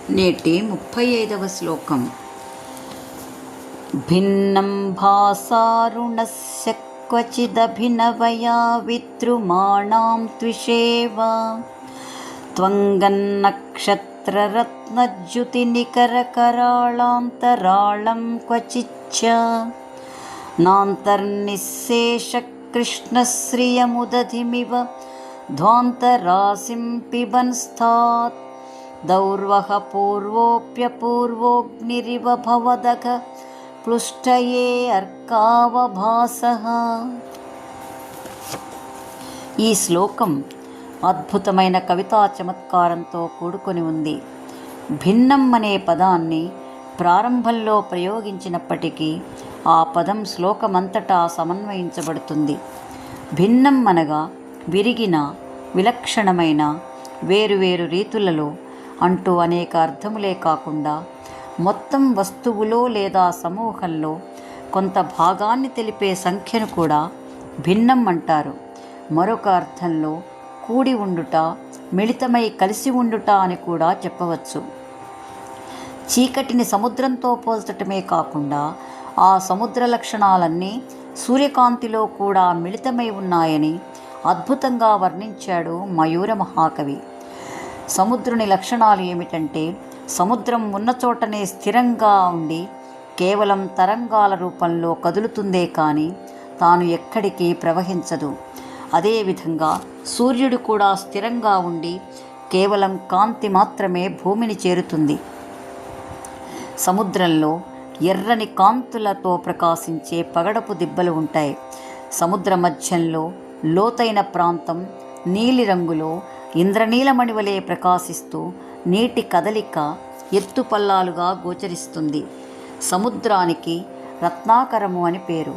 నేటి 35వ శ్లోకం. భిన్నం భాసారుణస్య క్వచిదభినవయా విద్రుమాణాం త్విషేవ త్వంగన్నక్షత్రరత్నజ్యుతినికరకరాళాంతరాళం క్వచిచ్చ నాంతర్నిశేష కృష్ణశ్రియముదధిమివ ధ్వాంతరాశిం పిబన్ స్థాత్ దౌర్వః పూర్వోऽప్యపూర్వోऽగ్నిరివ భవదఘ ప్లుష్టయే అర్కావభాసః. ఈ శ్లోకం అద్భుతమైన కవితా చమత్కారంతో కూడుకొని ఉంది. భిన్నం అనే పదాన్ని ప్రారంభంలో ప్రయోగించినప్పటికీ ఆ పదం శ్లోకమంతటా సమన్వయించబడుతుంది. భిన్నం అనగా విరిగిన, విలక్షణమైన, వేరువేరు రీతులలో అంటూ అనేక అర్థములే కాకుండా మొత్తం వస్తువులో లేదా సమూహంలో కొంత భాగాన్ని తెలిపే సంఖ్యను కూడా భిన్నం అంటారు. మరొక అర్థంలో కూడి ఉండుట, మిళితమై కలిసి ఉండుట అని కూడా చెప్పవచ్చు. చీకటిని సముద్రంతో పోల్చటమే కాకుండా ఆ సముద్ర లక్షణాలన్నీ సూర్యకాంతిలో కూడా మిళితమై ఉన్నాయని అద్భుతంగా వర్ణించాడు మయూర మహాకవి. సముద్రుని లక్షణాలు ఏమిటంటే, సముద్రం ఉన్న చోటనే స్థిరంగా ఉండి కేవలం తరంగాల రూపంలో కదులుతుందే కానీ తాను ఎక్కడికి ప్రవహించదు. అదేవిధంగా సూర్యుడు కూడా స్థిరంగా ఉండి కేవలం కాంతి మాత్రమే భూమిని చేరుతుంది. సముద్రంలో ఎర్రని కాంతులతో ప్రకాశించే పగడపు దిబ్బలు ఉంటాయి. సముద్ర మధ్యంలో లోతైన ప్రాంతం నీలిరంగులో ఇంద్రనీలమణి వలె ప్రకాశిస్తూ నీటి కదలిక ఎత్తుపల్లాలుగా గోచరిస్తుంది. సముద్రానికి రత్నాకరము అని పేరు.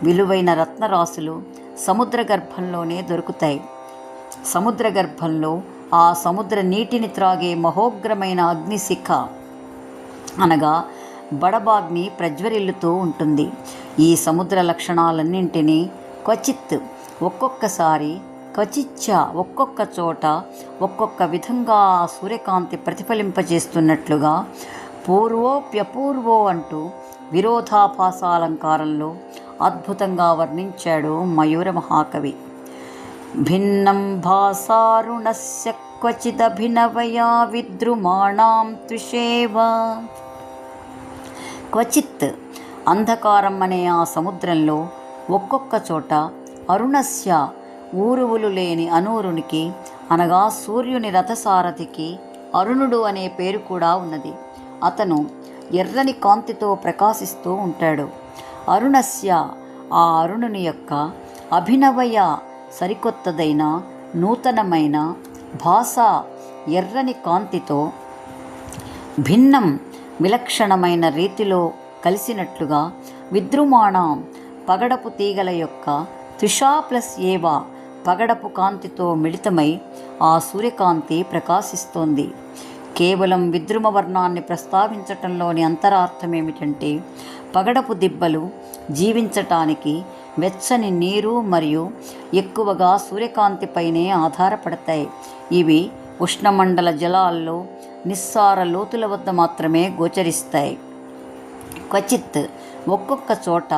విలువైన రత్నరాశులు సముద్ర గర్భంలోనే దొరుకుతాయి. సముద్ర గర్భంలో ఆ సముద్ర నీటిని త్రాగే మహోగ్రమైన అగ్నిశిఖ అనగా బడబాగ్ని ప్రజ్వరిల్లుతూ ఉంటుంది. ఈ సముద్ర లక్షణాలన్నింటినీ క్వచిత్, ఒక్కొక్కసారి, క్వచిచ్చ, ఒక్కొక్క చోట ఒక్కొక్క విధంగా ఆ సూర్యకాంతి ప్రతిఫలింపజేస్తున్నట్లుగా పూర్వోప్యపూర్వో అంటూ విరోధాభాసాలంకారంలో అద్భుతంగా వర్ణించాడు మయూర మహాకవి. భిన్నం భాసారుణస్య క్వచిదభినవయా విద్రుమాణాం త్విషేవ. క్వచిత్ అంధకారం అనే ఆ సముద్రంలో ఒక్కొక్క చోట అరుణస్య ఊరువులు లేని అనూరునికి అనగా సూర్యుని రథసారథికి అరుణుడు అనే పేరు కూడా ఉన్నది. అతను ఎర్రని కాంతితో ప్రకాశిస్తూ ఉంటాడు. అరుణస్య ఆ అరుణుని యొక్క అభినవయ సరికొత్తదైన నూతనమైన భాష ఎర్రని కాంతితో భిన్నం విలక్షణమైన రీతిలో కలిసినట్లుగా విద్రుమాణం పగడపు తీగల యొక్క త్రిషా ప్లస్ ఏవా పగడపు కాంతితో మిళితమై ఆ సూర్యకాంతి ప్రకాశిస్తోంది. కేవలం విద్రుమ వర్ణాన్ని ప్రస్తావించటంలోని అంతరార్థం ఏమిటంటే, పగడపు దిబ్బలు జీవించటానికి వెచ్చని నీరు మరియు ఎక్కువగా సూర్యకాంతిపైనే ఆధారపడతాయి. ఇవి ఉష్ణమండల జలాల్లో నిస్సార లోతుల వద్ద మాత్రమే గోచరిస్తాయి. క్వచిత్ ఒక్కొక్క చోట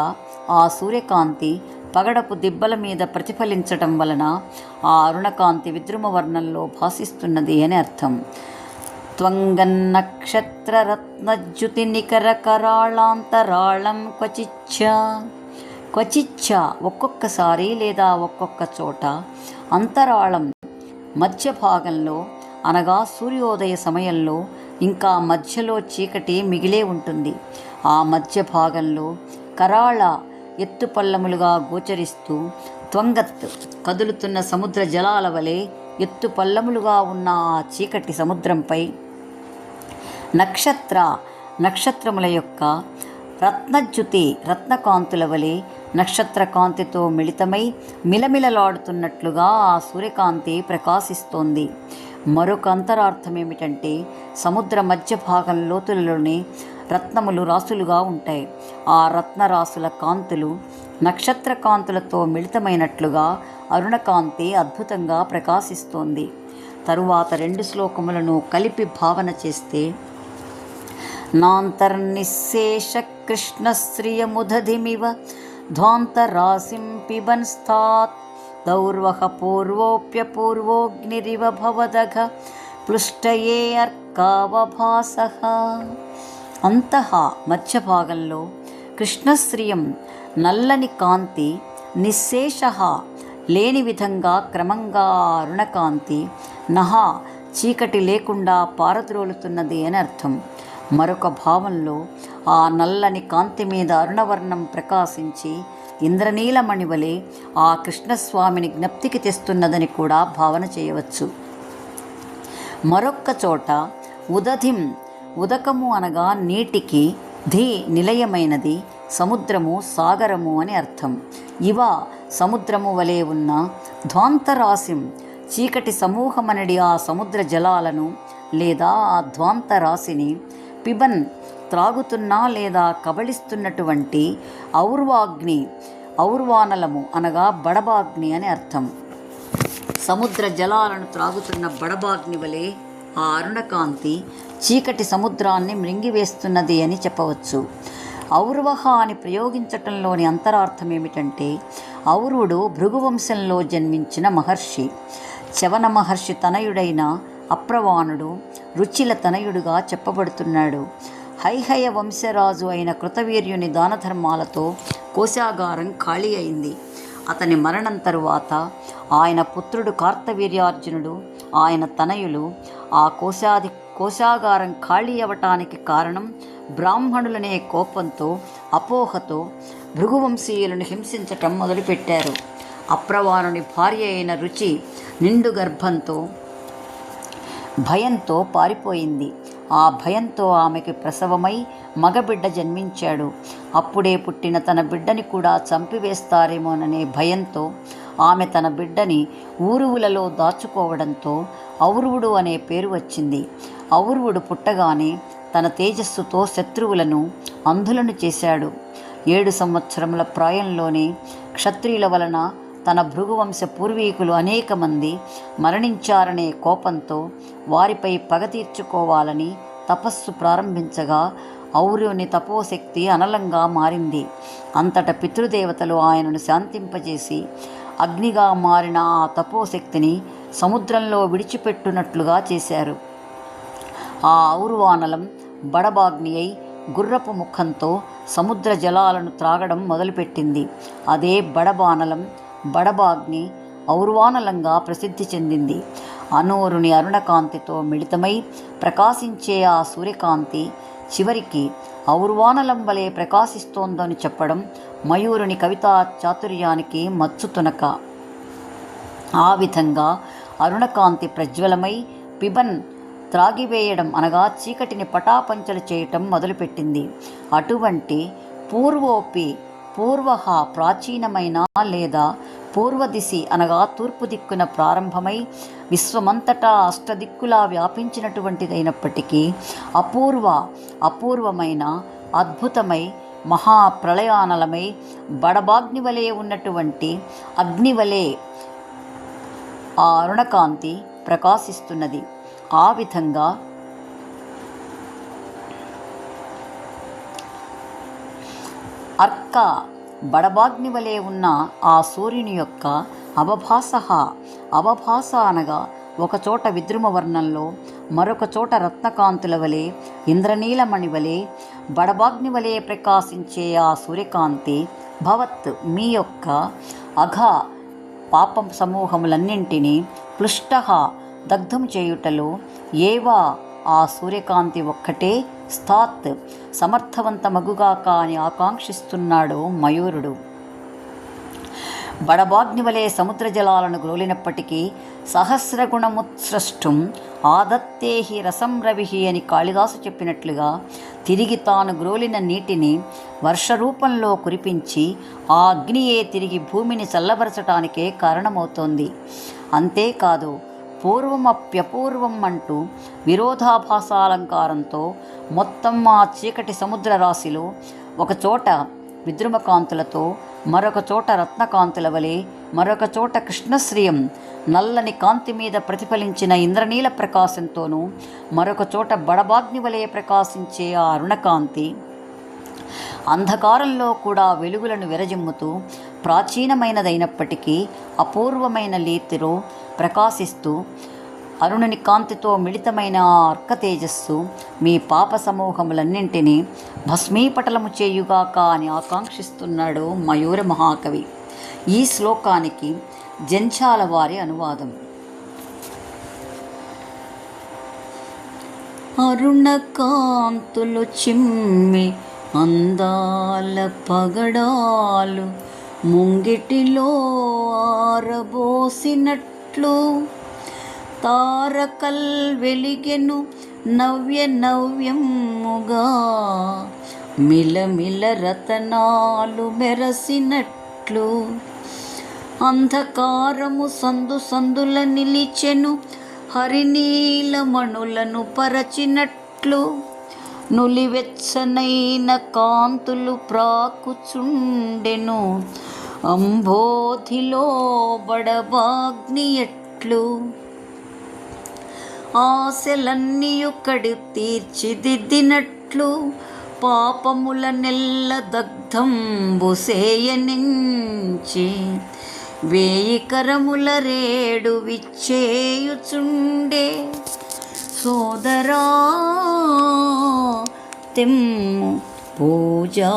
ఆ సూర్యకాంతి పగడపు దిబ్బల మీద ప్రతిఫలించటం వలన ఆ అరుణకాంతి విద్రుమ వర్ణంలో భాసిస్తున్నది అని అర్థం. త్వంగన్నక్షత్రరత్నజ్యుతినికరకరాళాంతరాళం క్వచిచ్చ. క్వచిచ్చ ఒక్కొక్కసారి లేదా ఒక్కొక్క చోట, అంతరాళం మధ్య భాగంలో అనగా సూర్యోదయ సమయంలో ఇంకా మధ్యలో చీకటి మిగిలే ఉంటుంది. ఆ మధ్య భాగంలో కరాళ ఎత్తుపల్లములుగా గోచరిస్తూ త్వంగత్ కదులుతున్న సముద్ర జలాల వలె ఎత్తుపల్లములుగా ఉన్న ఆ చీకటి సముద్రంపై నక్షత్రముల యొక్క రత్నజ్యుతి రత్నకాంతుల వలె నక్షత్రకాంతితో మిళితమై మిలమిలలాడుతున్నట్లుగా ఆ సూర్యకాంతి ప్రకాశిస్తోంది. మరొక అంతరార్థం ఏమిటంటే, సముద్ర మధ్య భాగం లోతులలోనే రత్నములు రాసులుగా ఉంటాయి. ఆ రత్నరాసుల కాంతులు నక్షత్ర కాంతులతో మిళితమైనట్లుగా అరుణకాంతి అద్భుతంగా ప్రకాశిస్తోంది. తరువాత 2 శ్లోకములను కలిపి భావన చేస్తే నాంతర్నిశేష కృష్ణశ్రియముదధిమివ ధ్వాంతరాశిం పిబన్ స్థాత్ దౌర్వహ పూర్వోప్యపూర్వోగ్నిరివ భవదఘ పృష్టయే అర్కావభాసః. అంతః మధ్యభాగంలో కృష్ణశ్రియం నల్లని కాంతి, నిశ్శేష లేని విధంగా క్రమంగా అరుణకాంతి, నహ చీకటి లేకుండా పారద్రోలుతున్నది అని అర్థం. మరొక భావంలో ఆ నల్లని కాంతి మీద అరుణవర్ణం ప్రకాశించి ఇంద్రనీలమణి వలె ఆ కృష్ణస్వామిని జ్ఞప్తికి తెస్తున్నదని కూడా భావన చేయవచ్చు. మరొక్క చోట ఉదధిం, ఉదకము అనగా నీటికి, ధి నిలయమైనది, సముద్రము సాగరము అని అర్థం. ఇవ సముద్రము వలె ఉన్న ధ్వాంతరాశిం, చీకటి సమూహమనడి ఆ సముద్ర జలాలను లేదా ఆ ధ్వాంతరాశిని, పిబన్ త్రాగుతున్నా లేదా కబళిస్తున్నటువంటి ఔర్వాగ్ని, ఔర్వానలము అనగా బడబాగ్ని అని అర్థం. సముద్ర జలాలను త్రాగుతున్న బడబాగ్ని వలె ఆ అరుణకాంతి చీకటి సముద్రాన్ని మృంగివేస్తున్నది అని చెప్పవచ్చు. ఔర్వహ అని ప్రయోగించటంలోని అంతరార్థం ఏమిటంటే, ఔర్వుడు భృగువంశంలో జన్మించిన మహర్షి. చవన మహర్షి తనయుడైన అప్రవాణుడు రుచిల తనయుడుగా చెప్పబడుతున్నాడు. హైహయ వంశరాజు అయిన కృతవీర్యుని దానధర్మాలతో కోశాగారం ఖాళీ అయింది. అతని మరణం తరువాత ఆయన పుత్రుడు కార్తవీర్యార్జునుడు, ఆయన తనయులు ఆ కోశాగారం ఖాళీ అవ్వటానికి కారణం బ్రాహ్మణులనే కోపంతో, అపోహతో భృగువంశీయులను హింసించటం మొదలుపెట్టారు. అప్రవాణుని భార్య అయిన రుచి నిండు గర్భంతో భయంతో పారిపోయింది. ఆ భయంతో ఆమెకి ప్రసవమై మగబిడ్డ జన్మించాడు. అప్పుడే పుట్టిన తన బిడ్డని కూడా చంపివేస్తారేమోననే భయంతో ఆమె తన బిడ్డని ఊరువులలో దాచుకోవడంతో ఔర్వుడు అనే పేరు వచ్చింది. ఔర్వుడు పుట్టగానే తన తేజస్సుతో శత్రువులను అంధులను చేశాడు. 7 సంవత్సరముల ప్రాయంలోనే క్షత్రియుల వలన తన భృగువంశ పూర్వీకులు అనేక మంది మరణించారనే కోపంతో వారిపై పగ తీర్చుకోవాలని తపస్సు ప్రారంభించగా ఔర్యుని తపోశక్తి అనలంగా మారింది. అంతట పితృదేవతలు ఆయనను శాంతింపజేసి అగ్నిగా మారిన ఆ తపోశక్తిని సముద్రంలో విడిచిపెట్టునట్లుగా చేశారు. ఆ ఔర్వానలం బడబాగ్ని అయి గుర్రపు ముఖంతో సముద్ర జలాలను త్రాగడం మొదలుపెట్టింది. అదే బడబానలం, బడబాగ్ని ఔర్వానలంగా ప్రసిద్ధి చెందింది. అనూరుని అరుణకాంతితో మిళితమై ప్రకాశించే ఆ సూర్యకాంతి చివరికి ఔర్వానలం వలె ప్రకాశిస్తోందని చెప్పడం మయూరుని కవితా చాతుర్యానికి మచ్చుతునక. ఆ విధంగా అరుణకాంతి ప్రజ్వలమై పిబన్ త్రాగివేయడం అనగా చీకటిని పటాపంచలు చేయటం మొదలుపెట్టింది. అటువంటి పూర్వోపి, పూర్వహ ప్రాచీనమైన లేదా పూర్వదిశి అనగా తూర్పు దిక్కున ప్రారంభమై విశ్వమంతటా అష్టదిక్కులా వ్యాపించినటువంటిదైనప్పటికీ అపూర్వమైన అద్భుతమై మహాప్రళయానలమై బడబాగ్ని వలె ఉన్నటువంటి అగ్నివలే ఆ అరుణకాంతి ప్రకాశిస్తున్నది. ఆ విధంగా అర్క బడబాగ్ని వలె ఉన్న ఆ సూర్యుని యొక్క అవభాస అనగా ఒకచోట విద్రుమ వర్ణంలో, మరొక చోట రత్నకాంతుల వలె, ఇంద్రనీలమణి వలె, బడబాగ్ని వలె ప్రకాశించే ఆ సూర్యకాంతి భవత్ మీ యొక్క అఘ పాపం సమూహములన్నింటినీ ప్లుష్ట దగ్ధం చేయుటలో ఏవా ఆ సూర్యకాంతి ఒక్కటే స్థాత్ సమర్థవంతమగుగాక అని ఆకాంక్షిస్తున్నాడు మయూరుడు. బడబాగ్ని వలె సముద్ర జలాలను గ్రోలినప్పటికీ సహస్రగుణముత్సృష్టం ఆదత్తేహి రసం రవిహి అని కాళిదాసు చెప్పినట్లుగా తిరిగి తాను గ్రోలిన నీటిని వర్షరూపంలో కురిపించి ఆ అగ్నియే తిరిగి భూమిని చల్లబరచటానికే కారణమవుతోంది. అంతేకాదు పూర్వమప్యపూర్వం అంటూ విరోధాభాసాలంకారంతో మొత్తం ఆ చీకటి సముద్ర రాశిలో ఒకచోట విద్రుమకాంతులతో, మరొక చోట రత్నకాంతుల వలె, మరొక చోట కృష్ణశ్రియం నల్లని కాంతి మీద ప్రతిఫలించిన ఇంద్రనీల ప్రకాశంతోనూ, మరొక చోట బడబాగ్ని వలె ప్రకాశించే ఆ అరుణకాంతి అంధకారంలో కూడా వెలుగులను విరజిమ్ముతూ ప్రాచీనమైనదైనప్పటికీ అపూర్వమైన రీతిలో ప్రకాశిస్తూ అరుణుని కాంతితో మిళితమైన ఆ అర్క తేజస్సు మీ పాప సమూహములన్నింటినీ భస్మీపటలము చేయుగాక అని ఆకాంక్షిస్తున్నాడు మయూర మహాకవి. ఈ శ్లోకానికి జంఛాల వారి అనువాదం. అరుణకాంతులు చిమ్మి అందాల పగడాలు ముంగిటిలో ఆరబోసినట్లు తారకల్ వెలిగెను నవ్యముగా మిలమిల రతనాలు మెరసినట్లు అంధకారము సందుల నిలిచెను హరినీలమణులను పరచినట్లు నులివెచ్చనైన కాంతులు ప్రాకుచుండెను అంబోధిలో బడబాగ్ని ఎట్లు ఆశలన్నీయు కడి తీర్చిదిద్దినట్లు పాపముల నెల్ల దగ్ధంబు సేయనించి వేయి కరముల రేడు విచ్చేయుచుండే సోదరా తెమ్ము పూజా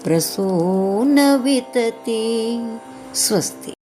ప్రసూన వితతి. స్వస్తి.